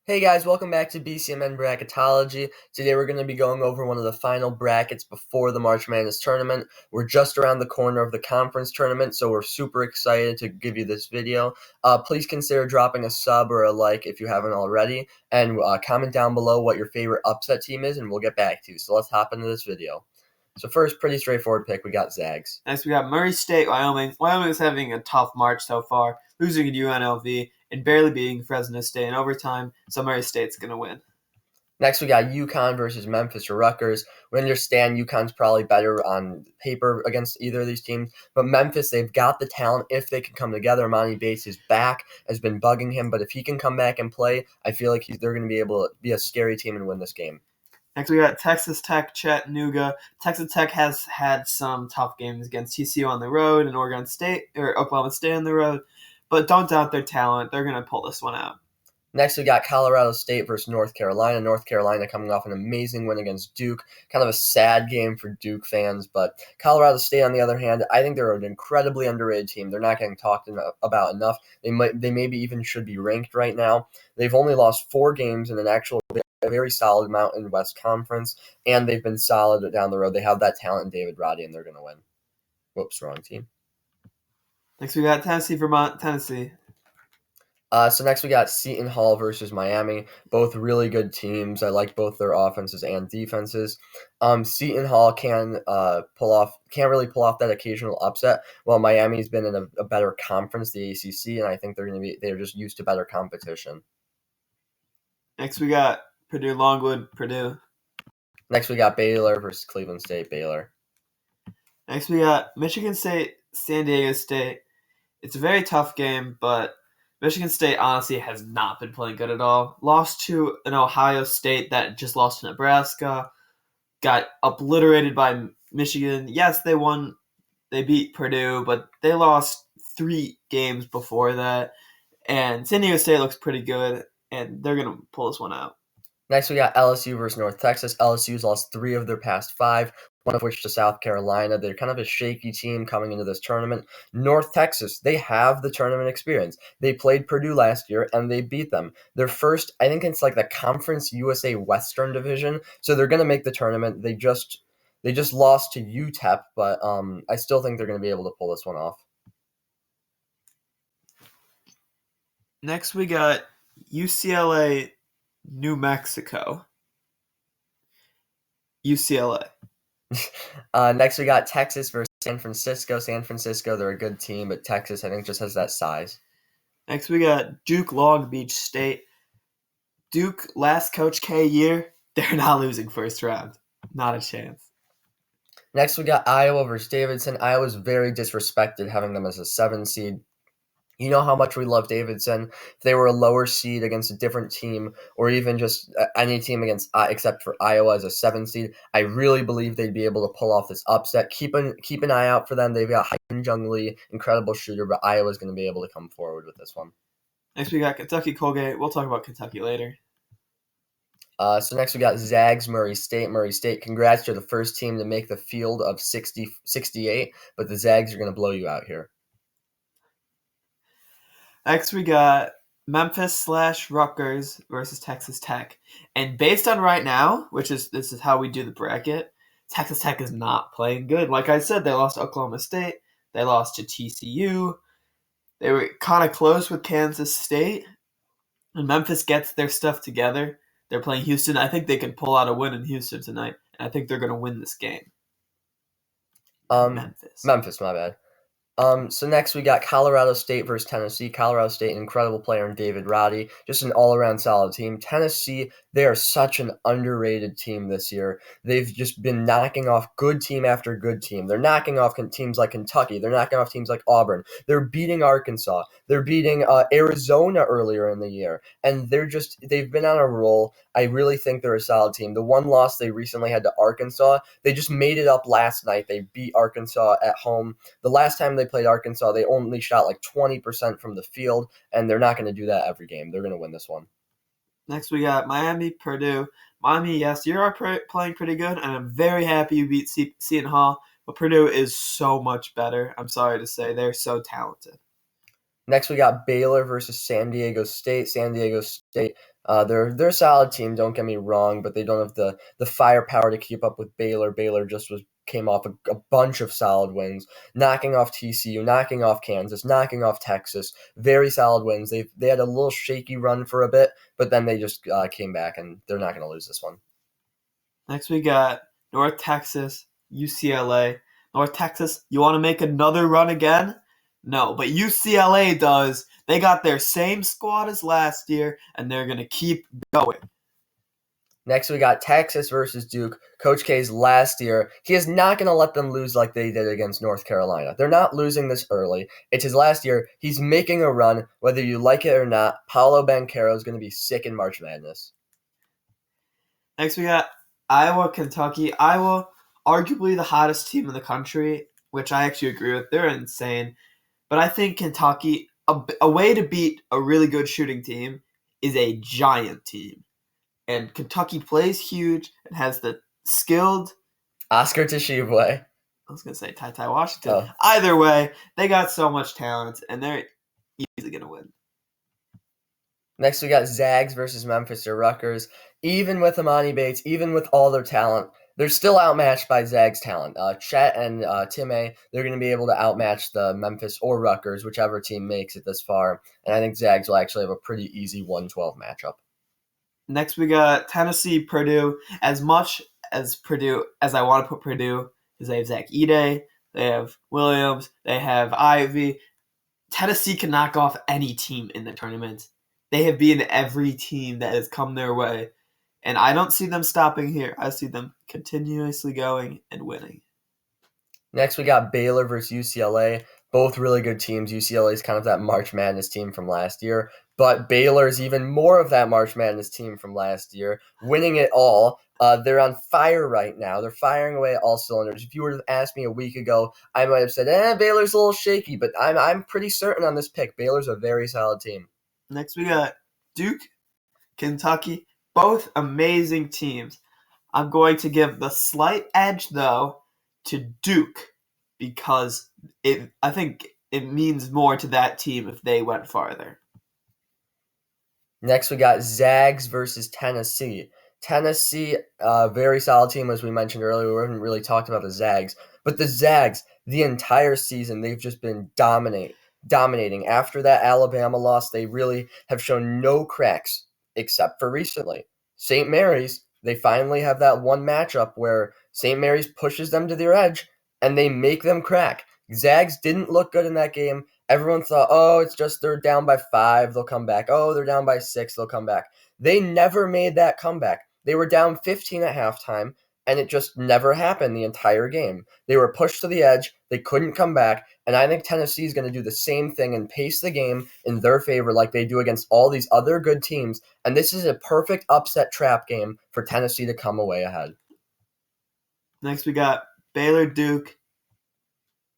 Hey guys, welcome back to BCMN Bracketology. Today we're going to be going over one of the final brackets before the March Madness tournament. We're just around the corner of the conference tournament, so we're super excited to give you this video. Please consider dropping a sub or a like if you haven't already, and comment down below what your favorite upset team is, and we'll get back to you. So let's hop into this video. So first, pretty straightforward pick. We got Zags. Next, we got Murray State, Wyoming. Wyoming is having a tough March so far, losing to UNLV and barely beating Fresno State in overtime, so Murray State's going to win. Next, we got UConn versus Memphis or Rutgers. We understand UConn's probably better on paper against either of these teams, but Memphis, they've got the talent if they can come together. Emoni Bates is back, has been bugging him, but if he can come back and play, I feel like they're going to be able to be a scary team and win this game. Next, we got Texas Tech, Chattanooga. Texas Tech has had some tough games against TCU on the road and Oklahoma State on the road, but don't doubt their talent. They're going to pull this one out. Next, we got Colorado State versus North Carolina. North Carolina coming off an amazing win against Duke. Kind of a sad game for Duke fans, but Colorado State, on the other hand, I think they're an incredibly underrated team. They're not getting talked about enough. They maybe even should be ranked right now. They've only lost 4 games in a very solid Mountain West Conference, and they've been solid down the road. They have that talent in David Roddy, and they're going to win. Whoops, wrong team. Next, we got Tennessee, Vermont, Tennessee. So next we got Seton Hall versus Miami. Both really good teams. I like both their offenses and defenses. Seton Hall can't really pull off that occasional upset. While Miami's been in a better conference, the ACC, and I think they're just used to better competition. Next, we got Purdue, Longwood, Purdue. Next we got Baylor versus Cleveland State, Baylor. Next, we got Michigan State, San Diego State. It's a very tough game, but Michigan State honestly has not been playing good at all. Lost to an Ohio State that just lost to Nebraska. Got obliterated by Michigan. Yes, they won. They beat Purdue, but they lost 3 games before that. And San Diego State looks pretty good, and they're going to pull this one out. Next, we got LSU versus North Texas. LSU's lost 3 of their past 5, one of which to South Carolina. They're kind of a shaky team coming into this tournament. North Texas, they have the tournament experience. They played Purdue last year, and they beat them. Their first, I think it's like the Conference USA Western Division, so they're going to make the tournament. They just lost to UTEP, but I still think they're going to be able to pull this one off. Next, we got UCLA, New Mexico. UCLA. Next, we got Texas versus San Francisco. San Francisco, they're a good team, but Texas, I think, just has that size. Next, we got Duke, Long Beach State. Duke, last Coach K year, they're not losing first round. Not a chance. Next, we got Iowa versus Davidson. Iowa's very disrespected having them as a 7 seed. You know how much we love Davidson. If they were a lower seed against a different team, or even just any team except for Iowa as a 7 seed, I really believe they'd be able to pull off this upset. Keep an eye out for them. They've got Hyun Jung Lee, incredible shooter, but Iowa's going to be able to come forward with this one. Next, we got Kentucky, Colgate. We'll talk about Kentucky later. So next we got Zags, Murray State. Murray State, congrats, you're the first team to make the field of 68, but the Zags are going to blow you out here. Next, we got Memphis/Rutgers versus Texas Tech. And based on right now, this is how we do the bracket, Texas Tech is not playing good. Like I said, they lost to Oklahoma State. They lost to TCU. They were kind of close with Kansas State. And Memphis gets their stuff together. They're playing Houston. I think they can pull out a win in Houston tonight. And I think they're going to win this game. Memphis, my bad. So next we got Colorado State versus Tennessee. Colorado State, an incredible player in David Roddy, just an all-around solid team. Tennessee, they are such an underrated team this year. They've just been knocking off good team after good team. They're knocking off teams like Kentucky. They're knocking off teams like Auburn. They're beating Arkansas. They're beating Arizona earlier in the year. And they've been on a roll. I really think they're a solid team. The one loss they recently had to Arkansas, they just made it up last night. They beat Arkansas at home. The last time they played Arkansas, they only shot like 20% from the field, and they're not going to do that every game. They're going to win this one. Next, we got Miami, Purdue. Miami, yes, you are playing pretty good, and I'm very happy you beat Seton Hall, but Purdue is so much better. I'm sorry to say, they're so talented. Next, we got Baylor versus San Diego State. San Diego State, They're a solid team. Don't get me wrong, but they don't have the firepower to keep up with Baylor. Baylor just came off a bunch of solid wins, knocking off TCU, knocking off Kansas, knocking off Texas. Very solid wins. They had a little shaky run for a bit, but then they just came back, and they're not going to lose this one. Next we got North Texas, UCLA. North Texas, you want to make another run again? No, but UCLA does. They got their same squad as last year, and they're going to keep going. Next, we got Texas versus Duke. Coach K's last year. He is not going to let them lose like they did against North Carolina. They're not losing this early. It's his last year. He's making a run, whether you like it or not. Paolo Banchero is going to be sick in March Madness. Next, we got Iowa, Kentucky. Iowa, arguably the hottest team in the country, which I actually agree with. They're insane. But I think Kentucky, a way to beat a really good shooting team is a giant team. And Kentucky plays huge and has the skilled Oscar Tshiebwe. I was going to say Ty Washington. Oh. Either way, they got so much talent, and they're easily going to win. Next, we got Zags versus Memphis or Rutgers. Even with Amani Bates, even with all their talent, they're still outmatched by Zags' talent. Chet and Tim A, they're going to be able to outmatch the Memphis or Rutgers, whichever team makes it this far. And I think Zags will actually have a pretty easy 1-12 matchup. Next, we got Tennessee, Purdue. As much as Purdue, as I want to put Purdue, because they have Zach Edey, they have Williams, they have Ivy. Tennessee can knock off any team in the tournament. They have beaten every team that has come their way. And I don't see them stopping here. I see them continuously going and winning. Next, we got Baylor versus UCLA. Both really good teams. UCLA is kind of that March Madness team from last year, but Baylor is even more of that March Madness team from last year, winning it all. They're on fire right now. They're firing away at all cylinders. If you were to ask me a week ago, I might have said, Baylor's a little shaky, but I'm pretty certain on this pick. Baylor's a very solid team. Next, we got Duke, Kentucky, both amazing teams. I'm going to give the slight edge, though, to Duke because I think it means more to that team if they went farther. Next, we got Zags versus Tennessee. Tennessee, very solid team, as we mentioned earlier. We haven't really talked about the Zags. But the Zags, the entire season, they've just been dominating. After that Alabama loss, they really have shown no cracks, except for recently. St. Mary's, they finally have that one matchup where St. Mary's pushes them to their edge, and they make them crack. Zags didn't look good in that game. Everyone thought, it's just they're down by 5, they'll come back. They're down by 6, they'll come back. They never made that comeback. They were down 15 at halftime, and it just never happened the entire game. They were pushed to the edge, they couldn't come back, and I think Tennessee is going to do the same thing and pace the game in their favor like they do against all these other good teams, and this is a perfect upset trap game for Tennessee to come away ahead. Next, we got Baylor, Duke.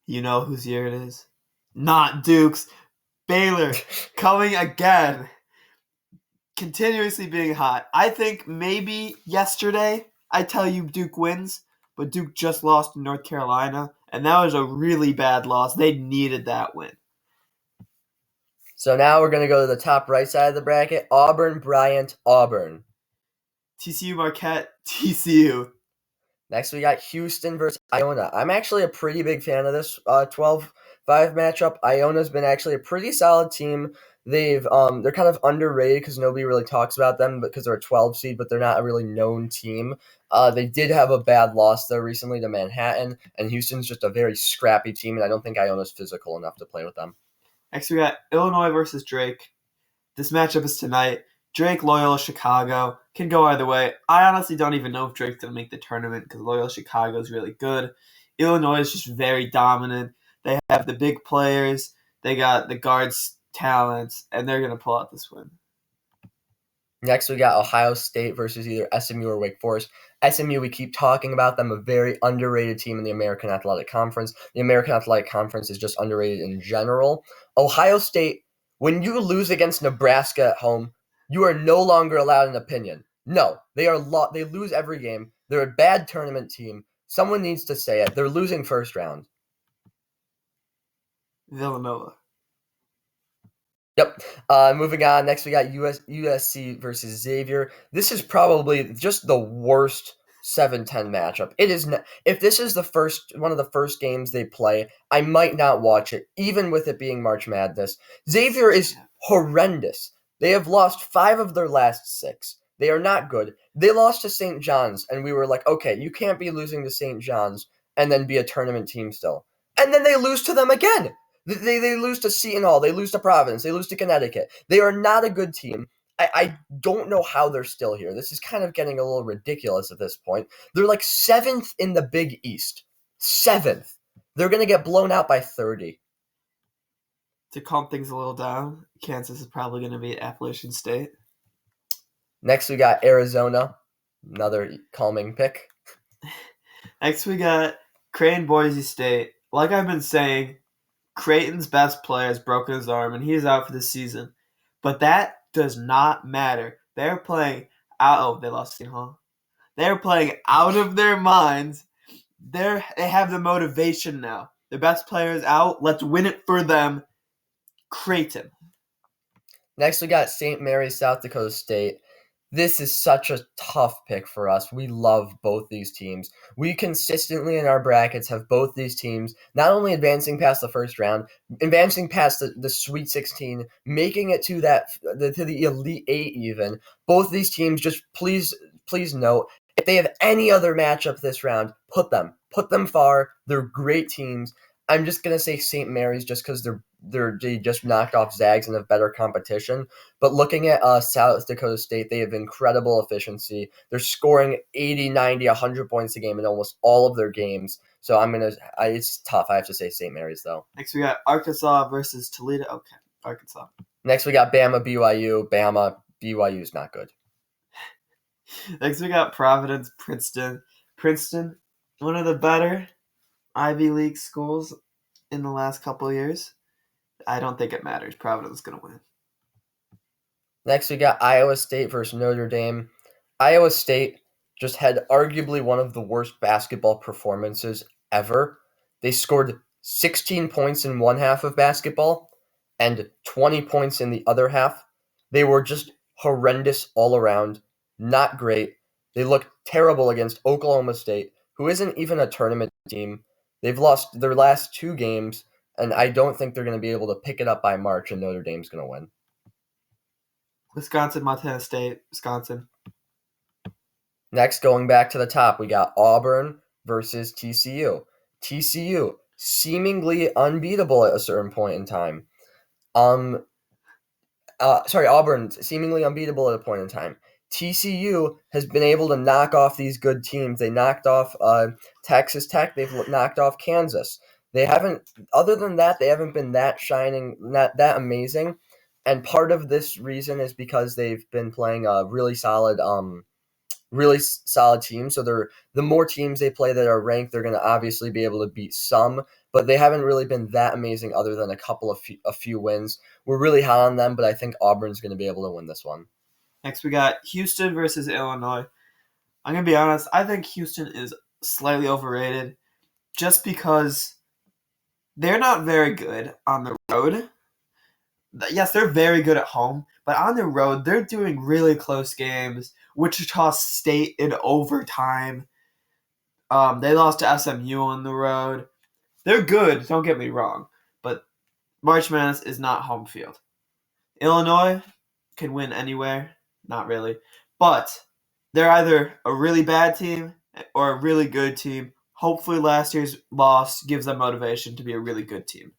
You know whose year it is? Not Duke's. Baylor coming again. Continuously being hot. I think maybe yesterday I tell you Duke wins, but Duke just lost to North Carolina, and that was a really bad loss. They needed that win. So now we're going to go to the top right side of the bracket. Auburn, Bryant, Auburn. TCU, Marquette, TCU. Next, we got Houston versus Iona. I'm actually a pretty big fan of this 12-5 matchup. Iona's been actually a pretty solid team. They're kind of underrated because nobody really talks about them because they're a 12 seed, but they're not a really known team. They did have a bad loss, though, recently to Manhattan, and Houston's just a very scrappy team, and I don't think Iona's physical enough to play with them. Next, we got Illinois versus Drake. This matchup is tonight. Drake, Loyola, Chicago. Can go either way. I honestly don't even know if Drake's going to make the tournament because Loyola, Chicago is really good. Illinois is just very dominant. They have the big players. They got the guards' talents, and they're going to pull out this win. Next, we got Ohio State versus either SMU or Wake Forest. SMU, we keep talking about them, a very underrated team in the American Athletic Conference. The American Athletic Conference is just underrated in general. Ohio State, when you lose against Nebraska at home, you are no longer allowed an opinion. No, they lose every game. They're a bad tournament team. Someone needs to say it. They're losing first round. Villanova. Yep. Moving on. Next, we got USC versus Xavier. This is probably just the worst 7-10 matchup. It is not, if this is one of the first games they play, I might not watch it, even with it being March Madness. Xavier is horrendous. They have lost 5 of their last 6. They are not good. They lost to St. John's, and we were like, okay, you can't be losing to St. John's and then be a tournament team still. And then they lose to them again. They lose to Seton Hall. They lose to Providence. They lose to Connecticut. They are not a good team. I don't know how they're still here. This is kind of getting a little ridiculous at this point. They're like 7th in the Big East. 7th. They're going to get blown out by 30. To calm things a little down, Kansas is probably going to be Appalachian State. Next, we got Arizona. Another calming pick. Next, we got Creighton Boise State. Like I've been saying, Creighton's best player has broken his arm, and he is out for the season. But that does not matter. They're playing out. Oh, they lost Seton Hall. They're playing out of their minds. They have the motivation now. Their best player is out. Let's win it for them. Creighton. Next, we got St. Mary's, South Dakota State. This is such a tough pick for us. We love both these teams. We consistently in our brackets have both these teams not only advancing past the first round, advancing past the Sweet 16, making it to the Elite 8 even. Both these teams, just please note, if they have any other matchup this round, put them far. They're great teams. I'm just gonna say St. Mary's just because they just knocked off Zags and have better competition. But looking at South Dakota State, they have incredible efficiency. They're scoring 80, 90, 100 points a game in almost all of their games. So it's tough. I have to say St. Mary's though. Next we got Arkansas versus Toledo. Okay, Arkansas. Next we got Bama, BYU. BYU is not good. Next we got Providence, Princeton. Princeton, one of the better Ivy League schools in the last couple of years. I don't think it matters. Providence is going to win. Next, we got Iowa State versus Notre Dame. Iowa State just had arguably one of the worst basketball performances ever. They scored 16 points in one half of basketball and 20 points in the other half. They were just horrendous all around. Not great. They looked terrible against Oklahoma State, who isn't even a tournament team. They've lost their last 2 games, and I don't think they're going to be able to pick it up by March, and Notre Dame's going to win. Wisconsin, Montana State, Wisconsin. Next, going back to the top, we got Auburn versus TCU. TCU, seemingly unbeatable at a certain point in time. Auburn, seemingly unbeatable at a point in time. TCU has been able to knock off these good teams. They knocked off Texas Tech. They've knocked off Kansas. They haven't, other than that, they haven't been that shining, not that amazing. And part of this reason is because they've been playing a really solid team. So the more teams they play that are ranked, they're going to obviously be able to beat some. But they haven't really been that amazing other than a few wins. We're really high on them, but I think Auburn's going to be able to win this one. Next, we got Houston versus Illinois. I'm going to be honest. I think Houston is slightly overrated just because they're not very good on the road. Yes, they're very good at home, but on the road, they're doing really close games. Wichita State in overtime. They lost to SMU on the road. They're good, don't get me wrong, but March Madness is not home field. Illinois can win anywhere. Not really. But they're either a really bad team or a really good team. Hopefully last year's loss gives them motivation to be a really good team.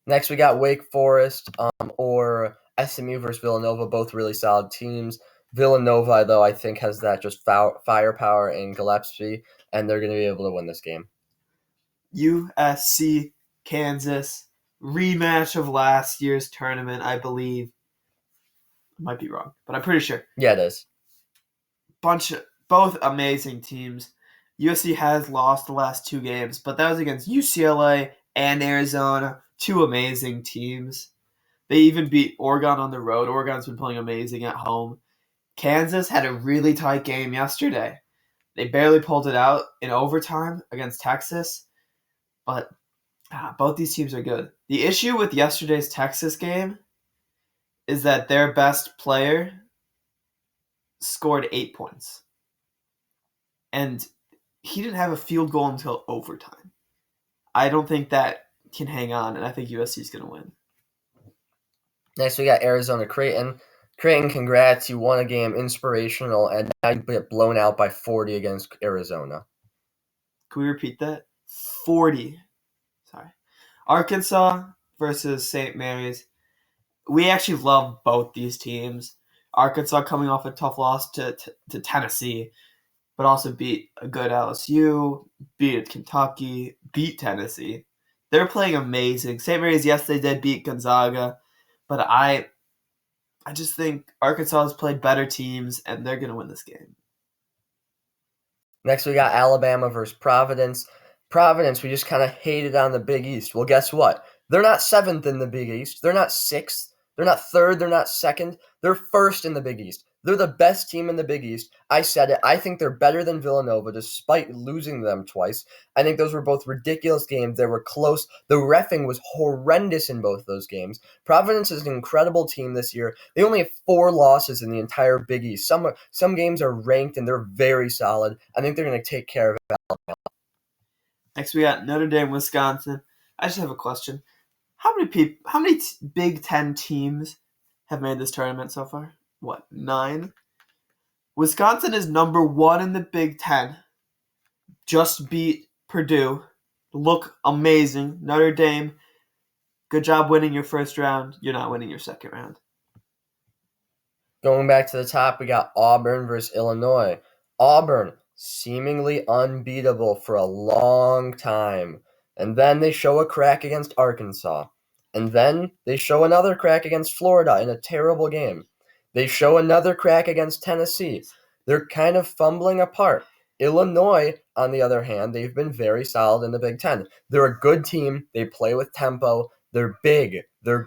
Next, we got Wake Forest or SMU versus Villanova, both really solid teams. Villanova, though, I think has that just firepower in Gillespie, and they're going to be able to win this game. USC, Kansas, rematch of last year's tournament, I believe. Might be wrong, but I'm pretty sure. Yeah, it is. Both amazing teams. USC has lost the last 2 games, but that was against UCLA and Arizona, 2 amazing teams. They even beat Oregon on the road. Oregon's been playing amazing at home. Kansas had a really tight game yesterday. They barely pulled it out in overtime against Texas, but both these teams are good. The issue with yesterday's Texas game is that their best player scored 8 points. And he didn't have a field goal until overtime. I don't think that can hang on, and I think USC is going to win. Next, we got Arizona Creighton. Creighton, congrats. You won a game, inspirational, and now you get blown out by 40 against Arizona. Can we repeat that? 40. Sorry. Arkansas versus St. Mary's. We actually love both these teams. Arkansas coming off a tough loss to Tennessee, but also beat a good LSU, beat Kentucky, beat Tennessee. They're playing amazing. St. Mary's, yes, they did beat Gonzaga, but I just think Arkansas has played better teams, and they're going to win this game. Next, we got Alabama versus Providence. Providence, we just kind of hated on the Big East. Well, guess what? They're not 7th in the Big East. They're not 6th. They're not 3rd. They're not 2nd. They're 1st in the Big East. They're the best team in the Big East. I said it. I think they're better than Villanova despite losing them twice. I think those were both ridiculous games. They were close. The reffing was horrendous in both those games. Providence is an incredible team this year. They only have 4 losses in the entire Big East. Some games are ranked, and they're very solid. I think they're going to take care of Alabama. Next, we got Notre Dame, Wisconsin. I just have a question. How many Big Ten teams have made this tournament so far? 9? Wisconsin is number 1 in the Big Ten. Just beat Purdue. Look amazing. Notre Dame, good job winning your first round. You're not winning your second round. Going back to the top, we got Auburn versus Illinois. Auburn, seemingly unbeatable for a long time. And then they show a crack against Arkansas. And then they show another crack against Florida in a terrible game. They show another crack against Tennessee. They're kind of fumbling apart. Illinois, on the other hand, they've been very solid in the Big Ten. They're a good team. They play with tempo. They're big. They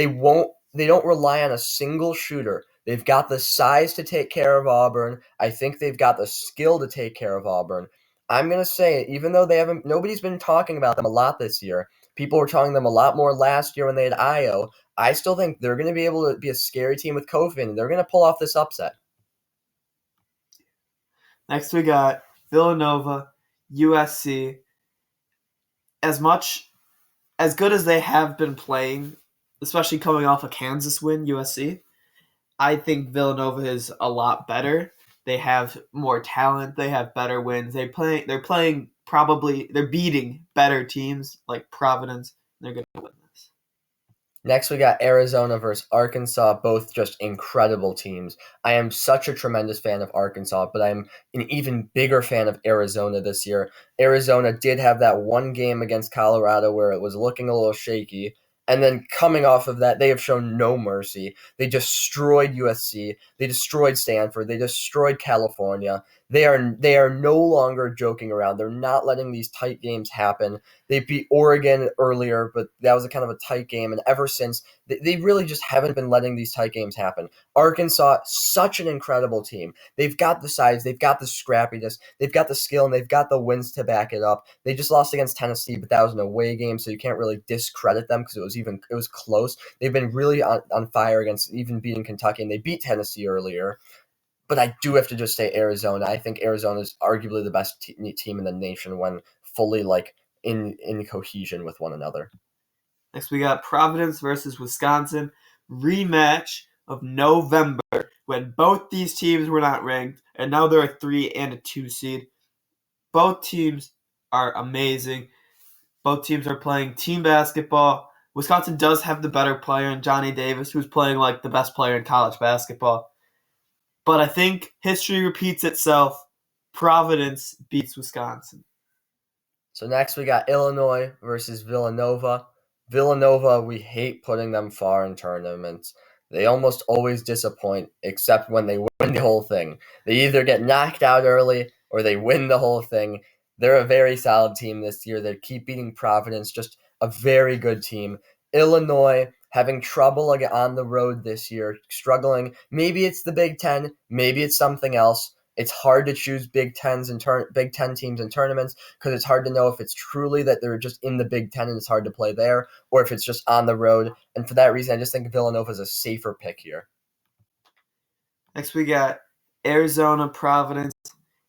don't rely on a single shooter. They've got the size to take care of Auburn. I think they've got the skill to take care of Auburn. I'm going to say, even though nobody's been talking about them a lot this year, people were talking them a lot more last year when they had Io. I still think they're going to be able to be a scary team with Kofi, and they're going to pull off this upset. Next, we got Villanova, USC. As good as they have been playing, especially coming off a Kansas win, USC, I think Villanova is a lot better. They have more talent. They have better wins. They're beating better teams like Providence. They're going to win this. Next, we got Arizona versus Arkansas, both just incredible teams. I am such a tremendous fan of Arkansas, but I'm an even bigger fan of Arizona this year. Arizona did have that one game against Colorado where it was looking a little shaky, and then coming off of that, they have shown no mercy. They destroyed USC. They destroyed Stanford. They destroyed California. They are no longer joking around. They're not letting these tight games happen. They beat Oregon earlier, but that was a kind of a tight game. And ever since, they really just haven't been letting these tight games happen. Arkansas, such an incredible team. They've got the size. They've got the scrappiness. They've got the skill, and they've got the wins to back it up. They just lost against Tennessee, but that was an away game, so you can't really discredit them because it was close. They've been really on fire against even beating Kentucky, and they beat Tennessee earlier. But I do have to just say Arizona. I think Arizona is arguably the best team in the nation when fully in cohesion with one another. Next, we got Providence versus Wisconsin, rematch of November when both these teams were not ranked, and now they're a 3 and a 2 seed. Both teams are amazing. Both teams are playing team basketball. Wisconsin does have the better player in Johnny Davis, who's playing like the best player in college basketball. But I think history repeats itself. Providence beats Wisconsin. So next we got Illinois versus Villanova. Villanova, we hate putting them far in tournaments. They almost always disappoint, except when they win the whole thing. They either get knocked out early or they win the whole thing. They're a very solid team this year. They keep beating Providence, just a very good team. Illinois having trouble on the road this year, struggling. Maybe it's the Big Ten, maybe it's something else. It's hard to choose Big Ten teams in tournaments because it's hard to know if it's truly that they're just in the Big Ten and it's hard to play there, or if it's just on the road. And for that reason, I just think Villanova is a safer pick here. Next, we got Arizona, Providence.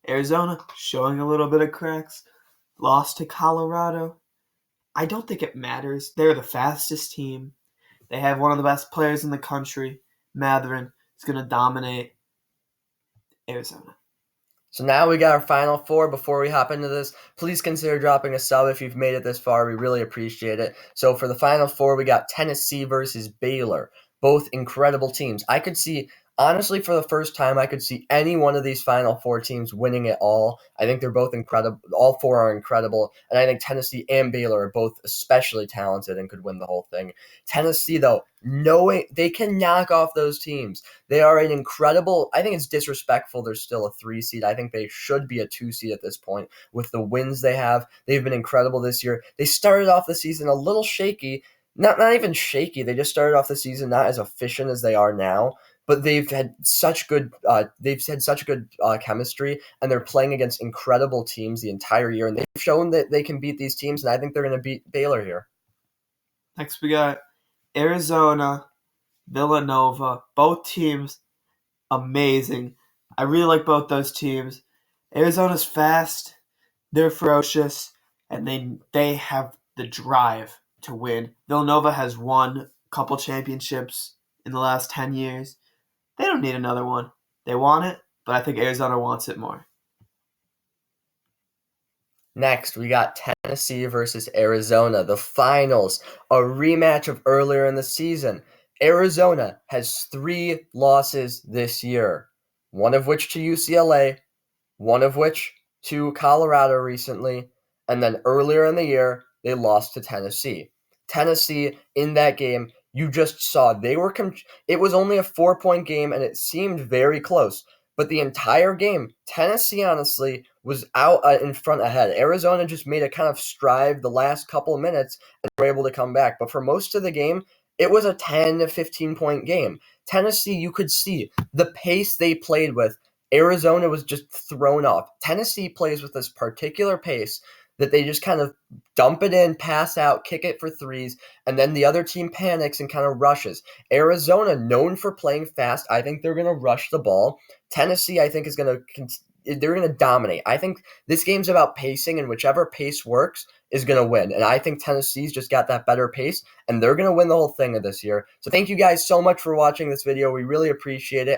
Arizona showing a little bit of cracks. Lost to Colorado. I don't think it matters. They're the fastest team. They have one of the best players in the country. Matherin is going to dominate Arizona. So now we got our Final Four. Before we hop into this, please consider dropping a sub if you've made it this far. We really appreciate it. So for the Final Four, we got Tennessee versus Baylor. Both incredible teams. I could see, honestly, for the first time, I could see any one of these Final Four teams winning it all. I think they're both incredible. All four are incredible. And I think Tennessee and Baylor are both especially talented and could win the whole thing. Tennessee, though, knowing they can knock off those teams. They are an incredible, I think it's disrespectful they're still a 3 seed. I think they should be a 2 seed at this point with the wins they have. They've been incredible this year. They started off the season a little shaky. Not even shaky. They just started off the season not as efficient as they are now, but they've had such good chemistry, and they're playing against incredible teams the entire year, and they've shown that they can beat these teams, and I think they're going to beat Baylor here. Next, we got Arizona, Villanova. Both teams amazing. I really like both those teams. Arizona's fast, they're ferocious, and they have the drive to win. Villanova has won a couple championships in the last 10 years. They don't need another one. They want it, but I think Arizona wants it more. Next, we got Tennessee versus Arizona, the finals, a rematch of earlier in the season. Arizona has 3 losses this year, one of which to UCLA, one of which to Colorado recently, and then earlier in the year, they lost to Tennessee. Tennessee, in that game, you just saw it was only a 4-point game, and it seemed very close. But the entire game, Tennessee honestly was out in front ahead. Arizona just made a kind of stride the last couple of minutes and were able to come back. But for most of the game, it was a 10 to 15-point game. Tennessee, you could see the pace they played with. Arizona was just thrown off. Tennessee plays with this particular pace that they just kind of dump it in, pass out, kick it for threes, and then the other team panics and kind of rushes. Arizona, known for playing fast, I think they're going to rush the ball. Tennessee, I think, they're going to dominate. I think this game's about pacing, and whichever pace works is going to win. And I think Tennessee's just got that better pace, and they're going to win the whole thing of this year. So thank you guys so much for watching this video. We really appreciate it.